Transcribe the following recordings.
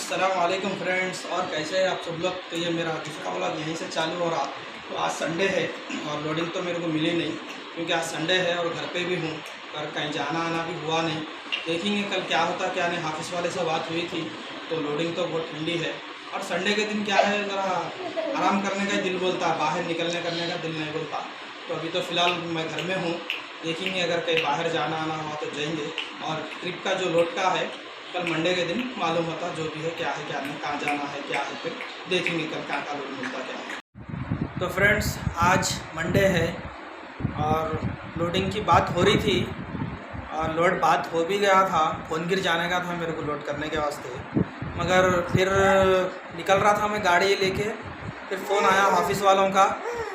अस्सलामुअलैकुम फ्रेंड्स, और कैसे हैं आप सब लोग। तो ये मेरा दूसरा व्लॉग यहीं से चालू हो रहा। तो आज संडे है और लोडिंग तो मेरे को मिली नहीं क्योंकि आज संडे है और घर पे भी हूँ, पर कहीं जाना आना भी हुआ नहीं। देखेंगे कल क्या होता क्या नहीं। हाफिज़ वाले से बात हुई थी तो लोडिंग तो बहुत ठंडी है और संडे के दिन क्या है, ज़रा आराम करने का दिल बोलता, बाहर निकलने करने का दिल नहीं बोलता। तो अभी तो फ़िलहाल मैं घर में हूँ। देखेंगे अगर कहीं बाहर जाना आना हुआ तो जाएंगे। और ट्रिप का जो लोड का है कल मंडे के दिन मालूम होता जो भी है, क्या है क्या नहीं, कहाँ जाना है क्या है, फिर देखेंगे कल क्या क्या लोड मिलता क्या है। तो फ्रेंड्स आज मंडे है और लोडिंग की बात हो रही थी और लोड बात हो भी गया था। फोनगिर जाने का था मेरे को लोड करने के वास्ते, मगर फिर निकल रहा था मैं गाड़ी लेके, फिर फ़ोन आया ऑफिस वालों का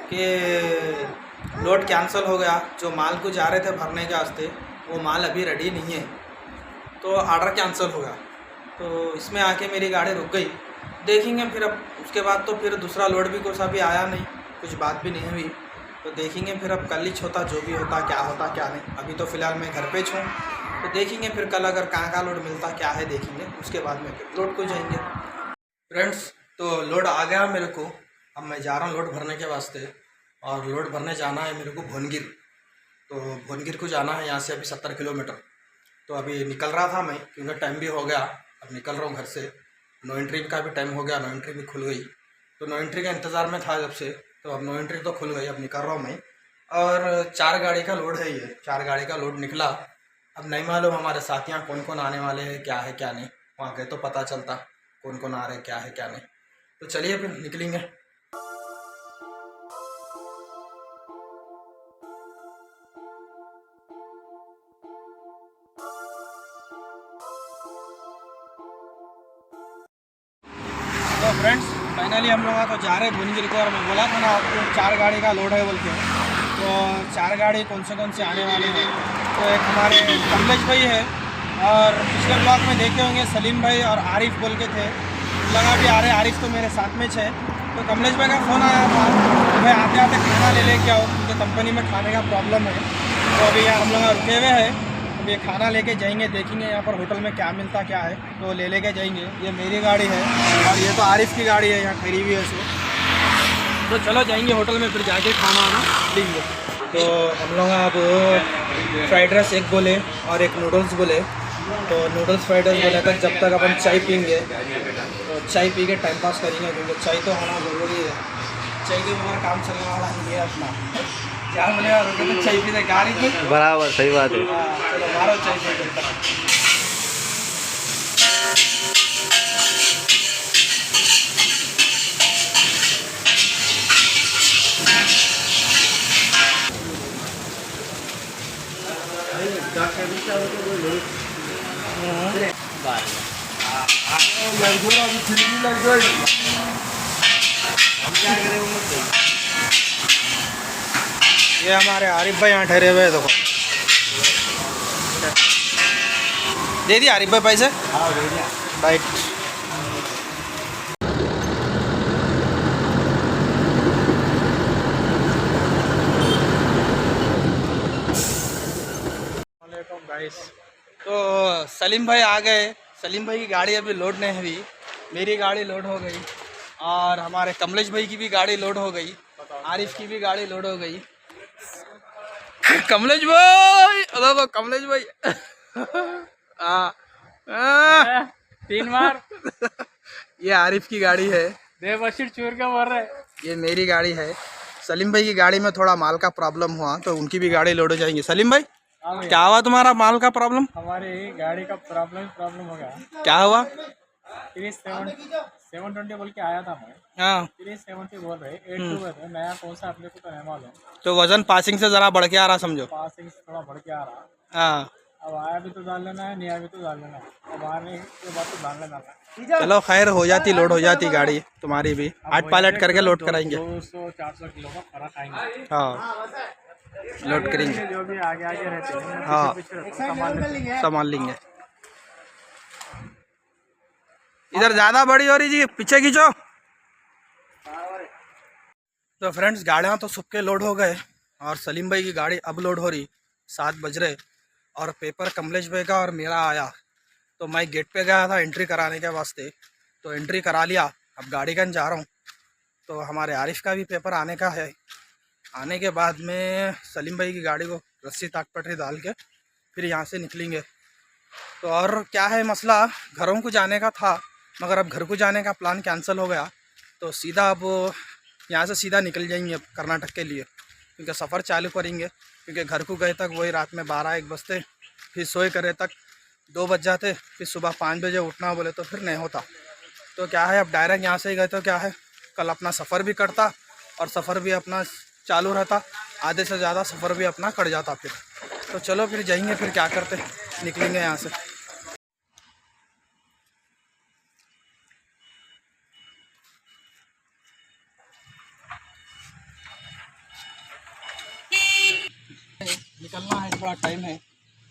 कि लोड कैंसिल हो गया। जो माल को जा रहे थे भरने के वास्ते वो माल अभी रेडी नहीं है, तो ऑर्डर कैंसिल हो गया। तो इसमें आके मेरी गाड़ी रुक गई। देखेंगे फिर अब उसके बाद तो फिर दूसरा लोड भी कोई सा भी आया नहीं, कुछ बात भी नहीं हुई। तो देखेंगे फिर अब कल ही होता जो भी होता, क्या होता क्या नहीं। अभी तो फ़िलहाल मैं घर पे हूँ, तो देखेंगे फिर कल अगर कहाँ लोड मिलता क्या है देखेंगे, उसके बाद में फिर लोड को जाएंगे। फ्रेंड्स तो लोड आ गया मेरे को, अब मैं जा रहा हूँ लोड भरने के वास्ते। और लोड भरने जाना है मेरे को भुवनगिर। तो भुवनगिर को जाना है यहाँ से अभी 70 किलोमीटर। तो अभी निकल रहा था मैं क्योंकि टाइम भी हो गया, अब निकल रहा हूँ घर से। नो एंट्री का भी टाइम हो गया, नो एंट्री भी खुल गई। तो नो एंट्री का इंतज़ार में था जब से, तो अब नो एंट्री तो खुल गई, अब निकल रहा हूँ मैं। और 4 गाड़ी का लोड है, ये 4 गाड़ी का लोड निकला। अब नहीं मालूम हमारे साथियाँ कौन कौन आने वाले हैं, क्या है क्या नहीं। वहाँ गए तो पता चलता कौन कौन आ रहे हैं, क्या है क्या नहीं। तो चलिए फिर निकलेंगे। तो फ्रेंड्स फाइनली हम लोग तो जा रहे हैं भुवनगिर को। और मैं बोला था ना आपको 4 गाड़ी का लोड है बोल के। तो 4 गाड़ी कौन से आने वाले हैं, तो एक हमारे कमलेश भाई है, और पिछले ब्लॉग में देखे होंगे सलीम भाई और आरिफ बोल के थे, लगा भी आ रहे। आरिफ तो मेरे साथ में है। तो कमलेश भाई का फ़ोन आया था कि भाई आते आते खाना ले लेके आओ, क्योंकि कंपनी में खाने का प्रॉब्लम है। तो अभी यहाँ हम लोग रुके हुए हैं, अब ये खाना लेके जाएंगे। देखेंगे यहाँ पर होटल में क्या मिलता क्या है, तो ले लेके जाएंगे। ये मेरी गाड़ी है और ये तो आरिफ की गाड़ी है, यहाँ खड़ी हुई है सो। तो चलो जाएंगे होटल में, फिर जाके खाना वाना लेंगे। तो हम लोग अब फ्राइड राइस एक बोले और एक नूडल्स बोले। तो नूडल्स फ्राइड राइस बोले तक जब तक अपन चाय पीएंगे, तो चाय पी के टाइम पास करेंगे, क्योंकि चाय तो होना ज़रूरी है। चाय के बगैर काम चलने वाला नहीं है अपना। क्या बोले रुके तो चाय पीते गाड़ी की, बराबर सही बात है। चलो मारो चाय पी। ये हमारे आरिफ भाई यहाँ ठहरे हुए हैं, देखो। दे दिया आरिफ भाई पैसे? हाँ दे दिया। राइट। वालेकुम गाइस। तो सलीम भाई आ गए। सलीम भाई की गाड़ी अभी लोड नहीं हुई, मेरी गाड़ी लोड हो गई। और हमारे कमलेश भाई की भी गाड़ी लोड हो गई, आरिफ की भी गाड़ी लोड हो गई। कमलेश भाई, अरे कमलेश भाई आ, 3 बार ये आरिफ की गाड़ी है, बेबशीर चूर के मर रहे। ये मेरी गाड़ी है। सलीम भाई की गाड़ी में थोड़ा माल का प्रॉब्लम हुआ तो उनकी भी गाड़ी लोड हो जाएंगी। सलीम भाई क्या हुआ तुम्हारा माल का प्रॉब्लम? हमारी गाड़ी का प्रॉब्लम हो गया। क्या हुआ? 720 बोल के आया था मैं। हाँ 370 बोल रहे 82 बोल रहे, नया कौन सा अपने को तो नहीं मालूम। तो वजन पासिंग से ज़रा बढ़ के आ रहा समझो। पासिंग से थोड़ा बढ़ के आ रहा। हाँ अब आया भी तो डाल लेना है, नहीं आया भी तो डाल लेना है। अब आने के बाद तो डाल लेना। चलो खैर हो जाती, लोड हो जाती गाड़ी तुम्हारी भी। 8 पायलट करके लोड कराएंगे। 200-400 किलो का फर्क आएंगे। हाँ लोड करेंगे, जो भी आगे आगे रहते हैं हाँ संभाल संभाल लेंगे। इधर ज़्यादा बड़ी हो रही जी, पीछे खींचो। तो फ्रेंड्स गाड़ियाँ तो सबके लोड हो गए और सलीम भाई की गाड़ी अब लोड हो रही। 7 बज रहे और पेपर कमलेश भाई का और मेरा आया। तो मैं गेट पे गया था एंट्री कराने के वास्ते। तो एंट्री करा लिया। अब गाड़ीगंज जा रहा हूँ। तो हमारे आरिफ का भी पेपर आने का है। आने के बाद में सलीम भाई की गाड़ी को रस्सी ताक पटरी डाल के फिर यहाँ से निकलेंगे। तो और क्या है मसला, घरों को जाने का था मगर अब घर को जाने का प्लान कैंसिल हो गया। तो सीधा अब यहाँ से सीधा निकल जाएंगे अब कर्नाटक के लिए, क्योंकि सफ़र चालू करेंगे। क्योंकि घर को गए तक वही रात में 12-1 बजते, फिर सोए करे तक 2 बज जाते, फिर सुबह 5 बजे उठना बोले तो फिर नहीं होता। तो क्या है अब डायरेक्ट यहाँ से ही गए तो क्या है कल अपना सफ़र भी कटता और सफ़र भी अपना चालू रहता, आधे से ज़्यादा सफ़र भी अपना कट जाता फिर। तो चलो फिर जाएंगे, फिर क्या करते निकलेंगे यहाँ से। निकलना है, थोड़ा टाइम है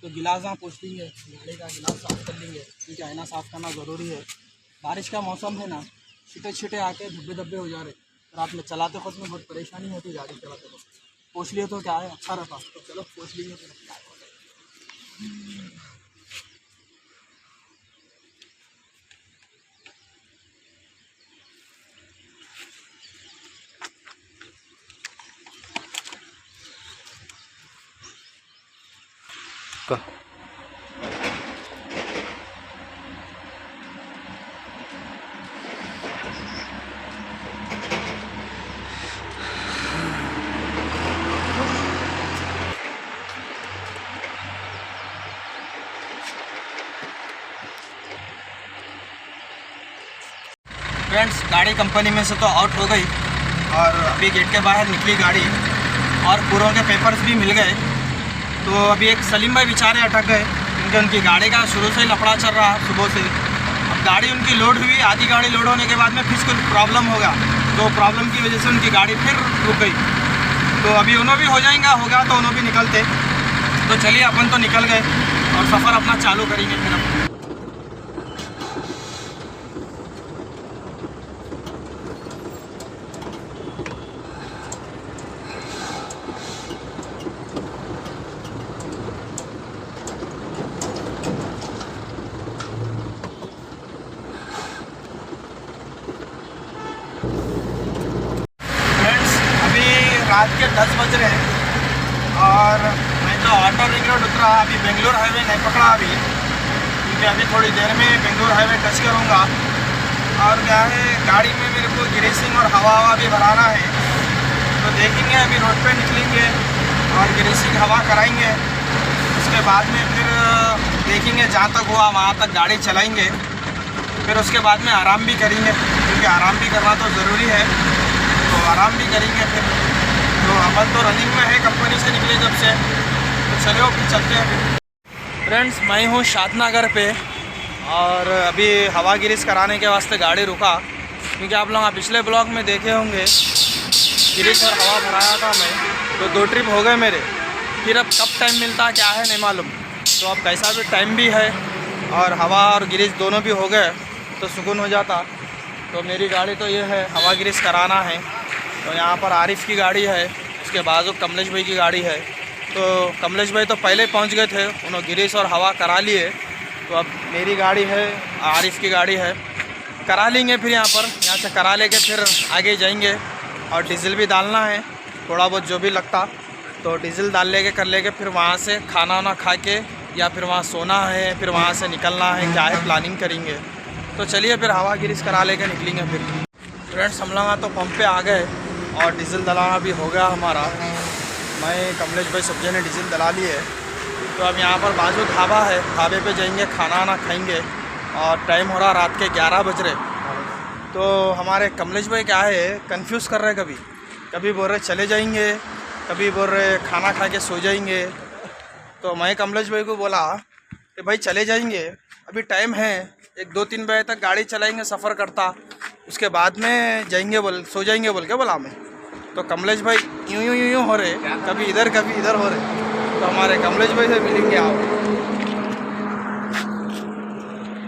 तो गिलास यहाँ पूछ लेंगे, गाड़ी का गिलास साफ़ कर लेंगे क्योंकि आईना साफ़ करना ज़रूरी है। बारिश का मौसम है ना, छिटे छिटे आके धब्बे धब्बे हो जा रहे। रात में चलाते वक्त में बहुत परेशानी होती गाड़ी चलाते वक्त। पूछ लिए तो क्या है अच्छा रहता। तो चलो पूछ लेंगे फिर क्या है। फ्रेंड्स गाड़ी कंपनी में से तो आउट हो गई और अभी गेट के बाहर निकली गाड़ी और पूरों के पेपर्स भी मिल गए। तो अभी एक सलीम भाई बेचारे अटक गए क्योंकि उनकी गाड़ी का शुरू से ही लफड़ा चल रहा सुबह से। अब गाड़ी उनकी लोड हुई, आधी गाड़ी लोड होने के बाद में फिर कुछ प्रॉब्लम होगा, तो प्रॉब्लम की वजह से उनकी गाड़ी फिर रुक गई। तो अभी उन्हों भी हो जाएगा, होगा तो उन्हों भी निकलते। तो चलिए अपन तो निकल गए और सफ़र अपना चालू करेंगे फिर अपन। रात के 10 बज रहे हैं और मैं तो ऑटो रिंग रोड उतरा। अभी बेंगलोर हाईवे नहीं पकड़ा अभी, क्योंकि अभी थोड़ी देर में बेंगलोर हाईवे टच करूँगा। और क्या है गाड़ी में मेरे को ग्रीसिंग और हवा भी भराना है। तो देखेंगे अभी रोड पे निकलेंगे और ग्रीसिंग हवा कराएंगे। उसके बाद में फिर देखेंगे जहाँ तक हुआ वहाँ तक गाड़ी चलाएँगे। फिर उसके बाद में आराम भी करेंगे क्योंकि आराम भी करना तो ज़रूरी है। तो आराम भी करेंगे फिर। तो अपन तो रनिंग में है, कंपनी से निकले जब से। तो चलो फिर चलते हैं फिर। फ्रेंड्स मैं हूँ शादनगर पे और अभी हवा गिरीस कराने के वास्ते गाड़ी रुका, क्योंकि आप लोग पिछले ब्लॉग में देखे होंगे गिरीस और हवा भराया था मैं। तो 2 ट्रिप हो गए मेरे। फिर अब कब टाइम मिलता क्या है नहीं मालूम। तो अब कैसा भी टाइम भी है और हवा और गिरीस दोनों भी हो गए तो सुकून हो जाता। तो मेरी गाड़ी तो ये है, हवा गिरीस कराना है। तो यहाँ पर आरिफ की गाड़ी है, उसके बाजू कमलेश भाई की गाड़ी है। तो कमलेश भाई तो पहले पहुँच गए थे, उन्होंने गिरीस और हवा करा लिए। तो अब मेरी गाड़ी है, आरिफ की गाड़ी है, करा लेंगे। फिर यहाँ से करा लेके फिर आगे जाएंगे। और डीजल भी डालना है थोड़ा बहुत जो भी लगता, तो डीजल डाल लेके कर लेके फिर वहाँ से खाना वाना खा के या फिर वहाँ सोना है, फिर वहाँ से निकलना है, क्या है प्लानिंग करेंगे। तो चलिए फिर हवा गिरीस करा लेके निकलेंगे फिर। फ्रेंड्स हम लोग तो पंप पे आ गए और डीजल डलाना भी हो गया हमारा। मैं कमलेश भाई सब जने डीजल डला लिए। तो अब यहाँ पर बाजू ढाबा है, ढाबे पे जाएंगे, खाना वाना खाएंगे। और टाइम हो रहा रात के 11 बज रहे। तो हमारे कमलेश भाई क्या है कंफ्यूज कर रहे, कभी बोल रहे चले जाएंगे, कभी बोल रहे खाना खा के सो जाएंगे। तो मैं कमलेश भाई को बोला कि भाई चले जाएंगे, अभी टाइम है, 1-2-3 बजे तक गाड़ी चलाएंगे, सफ़र करता, उसके बाद में जाएंगे सो जाएंगे बोल के बोला मैं। तो कमलेश भाई यूँ हो रहे, कभी इधर हो रहे। तो हमारे कमलेश भाई से मिलेंगे आप।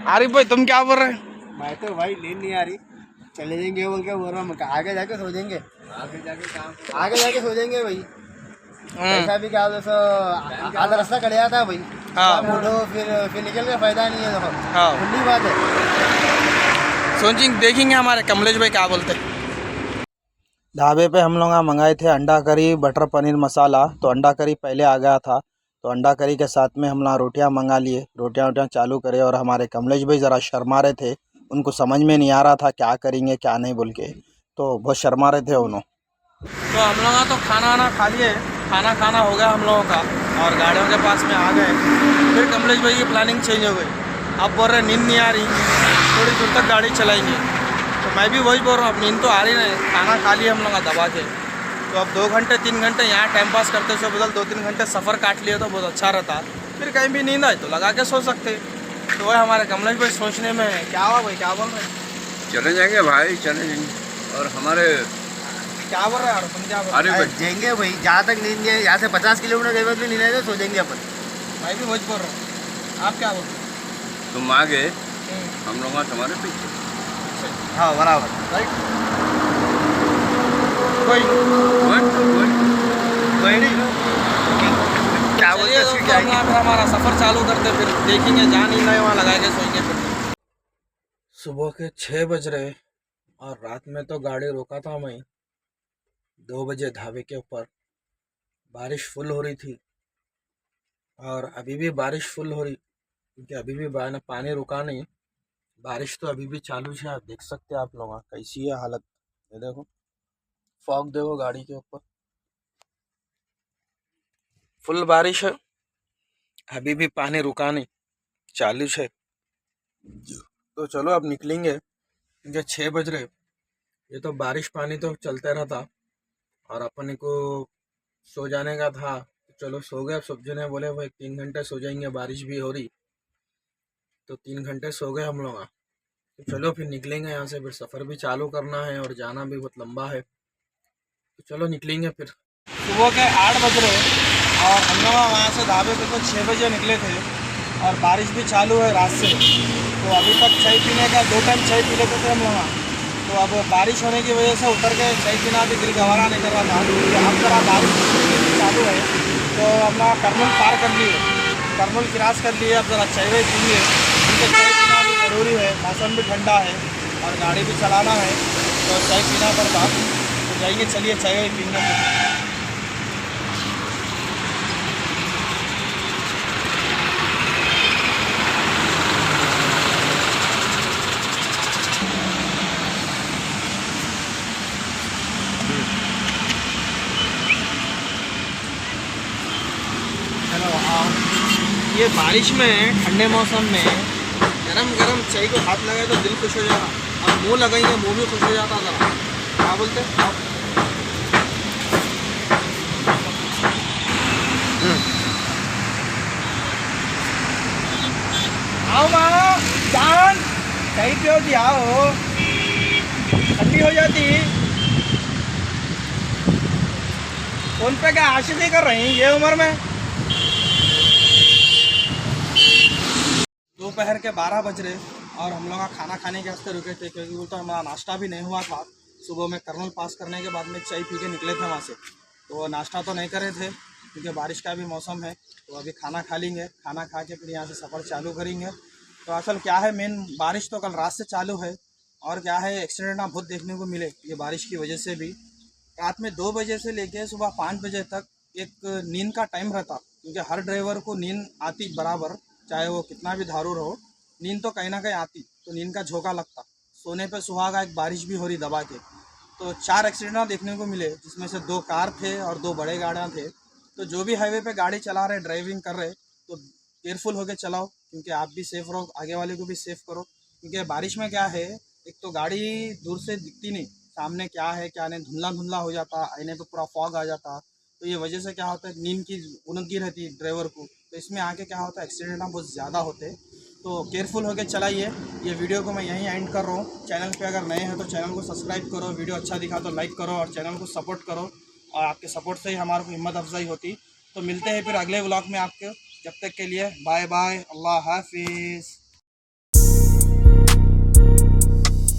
आरिफ भाई तुम क्या बोल रहे? मैं तो भाई नींद नहीं आ रही, चले जाएंगे बोल के बोल रहा हूँ। आगे जाके सो जाएंगे, आगे जाके सो जाएंगे भाई। ऐसा भी क्या सो आधा रास्ता कट जाता है भाई। हाँ फिर निकल के फायदा नहीं है। देखो हाँ ठंडी बात है। सोचेंगे, देखेंगे हमारे कमलेश भाई क्या बोलते हैं। ढाबे पे हम लोग मंगाए थे अंडा करी बटर पनीर मसाला। तो अंडा करी पहले आ गया था, तो अंडा करी के साथ में हम लोग रोटियां मंगा लिए, रोटियां चालू करे। और हमारे कमलेश भाई ज़रा शर्मा रहे थे, उनको समझ में नहीं आ रहा था क्या करेंगे क्या नहीं बोल के, तो बहुत शर्मा रहे थे उन्होंने। तो हम लोग तो खाना खा लिए, खाना हो गया हम लोगों का और गाड़ियों के पास में आ गए। फिर कमलेश भाई की प्लानिंग चेंज हो गई। अब बोल रहे नींद नहीं आ रही, थोड़ी दूर तक गाड़ी चलाएंगे। तो मैं भी वही बोल रहा हूँ, अब नींद तो आ रही नहीं, खाना खा लिया हम लोग दबा के। तो अब 2 घंटे 3 घंटे यहाँ टाइम पास करते से बदल 2-3 घंटे सफ़र काट लिए तो बहुत अच्छा रहता। फिर कहीं भी नींद आए तो लगा के सो सकते। तो वह हमारे कमलेश भाई सोचने में है। क्या हुआ भाई, क्या बोल रहे हैं? चले जाएंगे भाई, चले जाएंगे। और हमारे क्या बोल रहे हैं? तुम क्या बोल रहे अरे हो? भाई जाएंगे भाई, जहाँ तक नींद है, यहाँ से 50 किलोमीटर के बाद भी नींद आए तो सो जाएंगे अपन। मैं भी वही बोल रहा हूँ। आप क्या बोल रहे हैं? तुम आगे, हम लोग तुम्हारे पीछे। हाँ बराबर। राइट। कोई कोई नहीं, क्या बोलते चलिए हैं, दोस्तों, क्या हम यहाँ पे हमारा सफ़र चालू करते, फिर देखेंगे जहाँ नींद आए वहाँ लगाएंगे, सोएंगे। फिर सुबह के 6 बज रहे और रात में तो गाड़ी रोका था मैं 2 बजे ढाबे के ऊपर। बारिश फुल हो रही थी और अभी भी बारिश फुल हो रही, क्योंकि अभी भी पानी रुका नहीं। बारिश तो अभी भी चालू है। आप देख सकते हैं, आप लोग कैसी है हालत। ये देखो, फॉग देखो गाड़ी के ऊपर, फुल बारिश है। अभी भी पानी रुका नहीं, चालू है। तो चलो अब निकलेंगे, क्योंकि 6 बज रहे। ये तो बारिश पानी तो चलते रहता और अपन को सो जाने का था। चलो सो गए। अब सब जने बोले भाई 3 घंटे सो जाएंगे, बारिश भी हो रही, तो 3 घंटे सो गए हम लोग। तो चलो फिर निकलेंगे यहाँ से, फिर सफ़र भी चालू करना है और जाना भी बहुत लंबा है। तो चलो निकलेंगे फिर। सुबह के 8 बज रहे और हम लोग वहाँ से ढाबे पे तो 6 बजे निकले थे और बारिश भी चालू है रात से। तो अभी तक चाय पीने का 2 टाइम चाय पी लेते थे हम लोग। तो अब बारिश होने की वजह से उतर के चाय पीना भी दिल गवारा नहीं कर रहा था। तो अब जरा बारिश चालू है तो हम लोग करनूल पार कर लिए, करनूल क्रॉस कर लिए। अब ज़रा चाय वाय पीएंगे, क्योंकि चाय पीना भी ज़रूरी है। मौसम भी ठंडा है और गाड़ी भी चलाना है, तो चाय पीना पड़ता। तो जाइए, चलिए चाय वाय पीएंगे। ये बारिश में, ठंडे मौसम में गरम गरम चाय को हाथ लगाए तो दिल खुश हो जाता। अब मुंह लगाएंगे, मुंह भी खुश हो जाता। ज़रा क्या बोलते हैं आप? आओ माँ जान, चाय पियो जी, आओ, ठंडी हो जाती। फोन पे क्या आशिकी कर रही हैं ये उम्र में? दोपहर के 12 बज रहे और हम लोग खाना खाने के वास्ते रुके थे, क्योंकि वो तो हमारा नाश्ता भी नहीं हुआ था। सुबह में करनूल पास करने के बाद में चाय पी के निकले थे वहाँ से, तो नाश्ता तो नहीं करे थे क्योंकि बारिश का भी मौसम है। तो अभी खाना खा लेंगे, खाना खा के फिर यहाँ से सफ़र चालू करेंगे। तो असल क्या है, मेन बारिश तो कल रात से चालू है और क्या है, एक्सीडेंट ना बहुत देखने को मिले ये बारिश की वजह से भी। रात में 2 बजे से लेके सुबह 5 बजे तक एक नींद का टाइम रहता, क्योंकि हर ड्राइवर को नींद आती बराबर, चाहे वो कितना भी धारूर हो, नींद तो कहीं ना कहीं आती। तो नींद का झोंका लगता, सोने पे सुहागा। एक बारिश भी हो रही दबा के। तो 4 एक्सीडेंट देखने को मिले, जिसमें से 2 कार थे और 2 बड़े गाड़ियाँ थे। तो जो भी हाईवे पे गाड़ी चला रहे, ड्राइविंग कर रहे, तो केयरफुल होकर चलाओ, क्योंकि आप भी सेफ रहो, आगे वाले को भी सेफ करो। क्योंकि बारिश में क्या है, एक तो गाड़ी दूर से दिखती नहीं, सामने क्या है क्या नहीं, धुंधला धुंधला हो जाता, आईने पे पूरा फॉग आ जाता। तो ये वजह से क्या होता है, नींद की उनकी रहती है ड्राइवर को। तो इसमें आके क्या होता है, एक्सीडेंट ना बहुत ज़्यादा होते। तो केयरफुल होकर चलाइए। ये वीडियो को मैं यहीं एंड कर रहा हूँ। चैनल पे अगर नए हैं तो चैनल को सब्सक्राइब करो, वीडियो अच्छा दिखा तो लाइक करो और चैनल को सपोर्ट करो। और आपके सपोर्ट से ही हमारे को हिम्मत अफजाई होती। तो मिलते हैं फिर अगले व्लॉग में आपके। जब तक के लिए बाय बाय, अल्लाह हाफिज़।